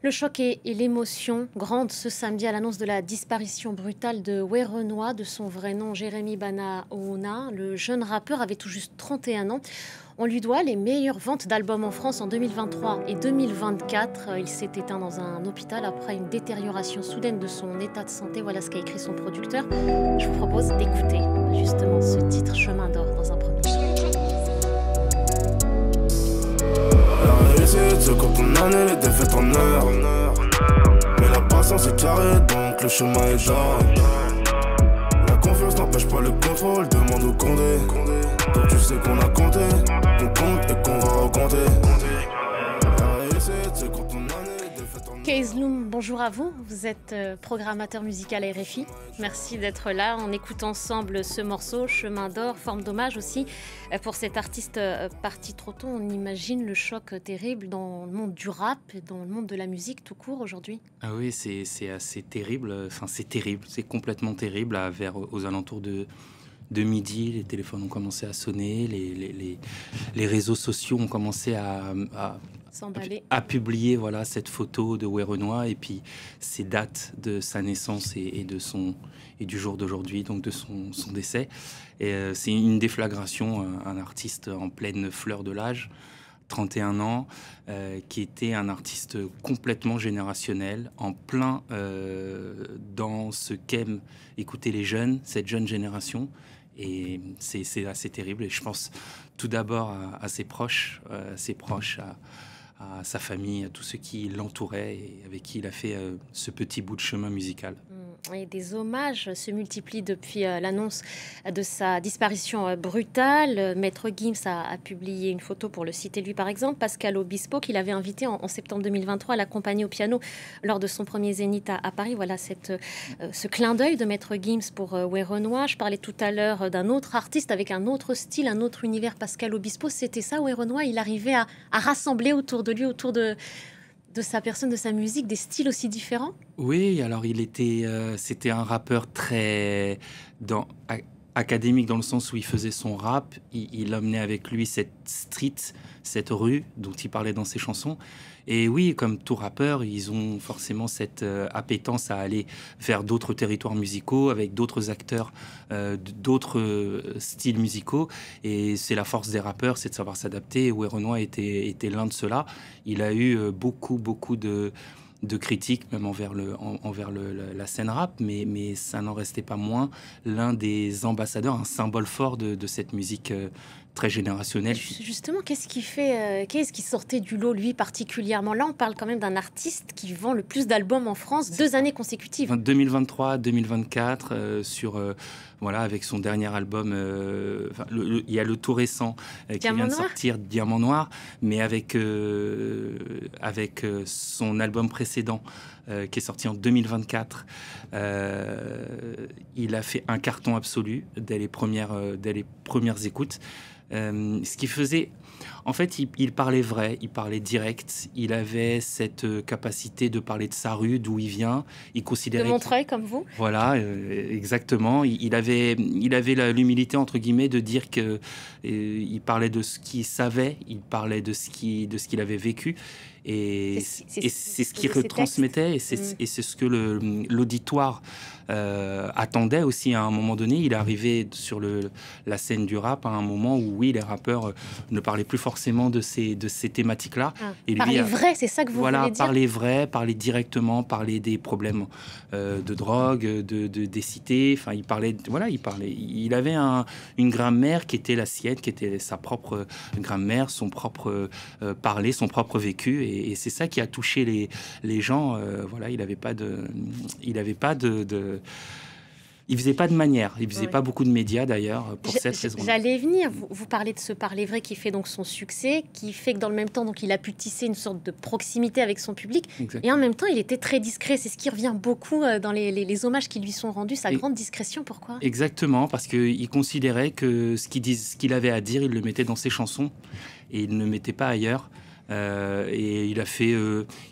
Le choc et l'émotion grande ce samedi à l'annonce de la disparition brutale de Werenoi, de son vrai nom Jérémy Banaona. Le jeune rappeur avait tout juste 31 ans. On lui doit les meilleures ventes d'albums en France en 2023 et 2024. Il s'est éteint dans un hôpital après une détérioration soudaine de son état de santé. Voilà ce qu'a écrit son producteur. Je vous propose d'écouter justement ce titre Chemin d'or dans un premier temps. La réussite se compte en année, les défaites en heures. Mais la patience est carrée, donc le chemin est jarre. La confiance n'empêche pas le contrôle, demande au Condé. Donc tu sais qu'on a compté, qu'on compte et qu'on va recompter. La réussite se compte en année, les défaites en heures. Kees Loum, bonjour à vous. Vous êtes programmateur musical à RFI. Merci d'être là. On écoute ensemble ce morceau, Chemin d'or, forme d'hommage aussi pour cet artiste parti trop tôt. On imagine le choc terrible dans le monde du rap et dans le monde de la musique tout court aujourd'hui. Ah oui, c'est assez terrible. Enfin, c'est terrible. C'est complètement terrible. Aux alentours de midi, les téléphones ont commencé à sonner, les réseaux sociaux ont commencé S'emballer. à publier cette photo de Werenoi et puis ces dates de sa naissance et du jour d'aujourd'hui, donc de son décès. Et c'est une déflagration, un artiste en pleine fleur de l'âge, 31 ans, qui était un artiste complètement générationnel, en plein dans ce qu'aiment écouter les jeunes, cette jeune génération. Et c'est assez terrible. Et je pense tout d'abord à ses proches, à sa famille, à tous ceux qui l'entouraient et avec qui il a fait ce petit bout de chemin musical. Et des hommages se multiplient depuis l'annonce de sa disparition brutale. Maître Gims a publié une photo pour le citer lui par exemple. Pascal Obispo, qu'il avait invité en septembre 2023 à l'accompagner au piano lors de son premier zénith à Paris. Voilà ce clin d'œil de Maître Gims pour Werenoi. Je parlais tout à l'heure d'un autre artiste avec un autre style, un autre univers. Pascal Obispo, c'était ça, Werenoi. Il arrivait à rassembler autour de lui, autour de sa personne, de sa musique, des styles aussi différents? Oui, alors c'était un rappeur très académique dans le sens où il faisait son rap, il emmenait avec lui cette street, cette rue dont il parlait dans ses chansons. Et oui, comme tout rappeur, ils ont forcément cette appétence à aller vers d'autres territoires musicaux, avec d'autres acteurs, d'autres styles musicaux. Et c'est la force des rappeurs, c'est de savoir s'adapter. Werenoi était l'un de ceux-là. Il a eu beaucoup de critiques, même envers la scène rap, mais ça n'en restait pas moins l'un des ambassadeurs, un symbole fort de cette musique très générationnelle. Justement, qu'est-ce qui sortait du lot, lui, particulièrement? Là, on parle quand même d'un artiste qui vend le plus d'albums en France, 2 années consécutives. 2023-2024, avec son dernier album, il y a le tout récent qui vient de sortir, Diamant Noir, mais avec son album précédent qui est sorti en 2024, il a fait un carton absolu dès les premières écoutes. Ce qui faisait... En fait, il parlait vrai, il parlait direct, il avait cette capacité de parler de sa rue, d'où il vient. Il considérait... De Montreuil, comme vous. Voilà, exactement. Il avait l'humilité, entre guillemets, de dire que il parlait de ce qu'il savait, il parlait de ce qu'il avait vécu. Et c'est ce qu'il retransmettait, et c'est ce que l'auditoire attendait aussi à un moment donné. Il est arrivé sur la scène du rap à un moment où, oui, les rappeurs ne parlaient plus forcément de ces thématiques-là. Parler vrai, c'est ça que vous voulez dire? Parler vrai, parler directement, parler des problèmes de drogue, des cités. Enfin, il avait une grammaire qui était la sienne, qui était sa propre grammaire, son propre parler, son propre vécu. Et c'est ça qui a touché les gens. Il faisait pas de manière, il faisait pas beaucoup de médias d'ailleurs pour cette raison. J'allais venir, vous parlez de ce parler vrai qui fait donc son succès, qui fait que dans le même temps donc il a pu tisser une sorte de proximité avec son public. Exactement. Et en même temps il était très discret, c'est ce qui revient beaucoup dans les hommages qui lui sont rendus, sa grande discrétion. Pourquoi? Exactement, parce qu'il considérait que ce qu'il avait à dire, il le mettait dans ses chansons et il ne le mettait pas ailleurs. Et il a fait,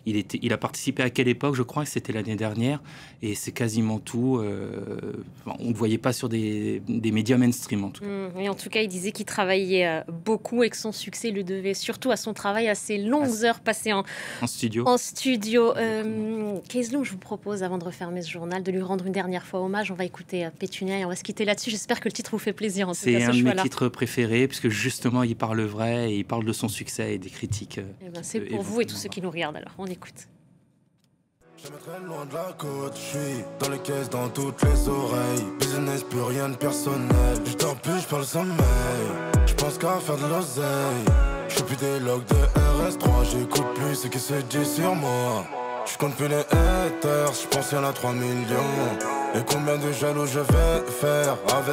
il a participé à quelle époque? Je crois que c'était l'année dernière. Et c'est quasiment tout. On ne le voyait pas sur des médias mainstream en tout cas. Et en tout cas, il disait qu'il travaillait beaucoup et que son succès lui devait surtout à son travail, à ses longues heures passées en studio. Kezlou, je vous propose, avant de refermer ce journal, de lui rendre une dernière fois hommage. On va écouter Pétunia et on va se quitter là-dessus. J'espère que le titre vous fait plaisir. C'est un de mes titres préférés, puisque justement, il parle vrai et il parle de son succès et des critiques. C'est pour vous et tous ceux qui nous regardent. Alors, on écoute. Je me traîne loin de la côte, je suis dans les caisses, dans toutes les oreilles. Business, plus rien de personnel. Je dors plus, je parle sommeil. Je pense qu'à faire de l'oseille. Je suis plus des logs de RS3. J'écoute plus ce qui se dit sur moi. Je compte plus les haters, je pense qu'il y en a 3 millions. Et combien de jaloux je vais faire avec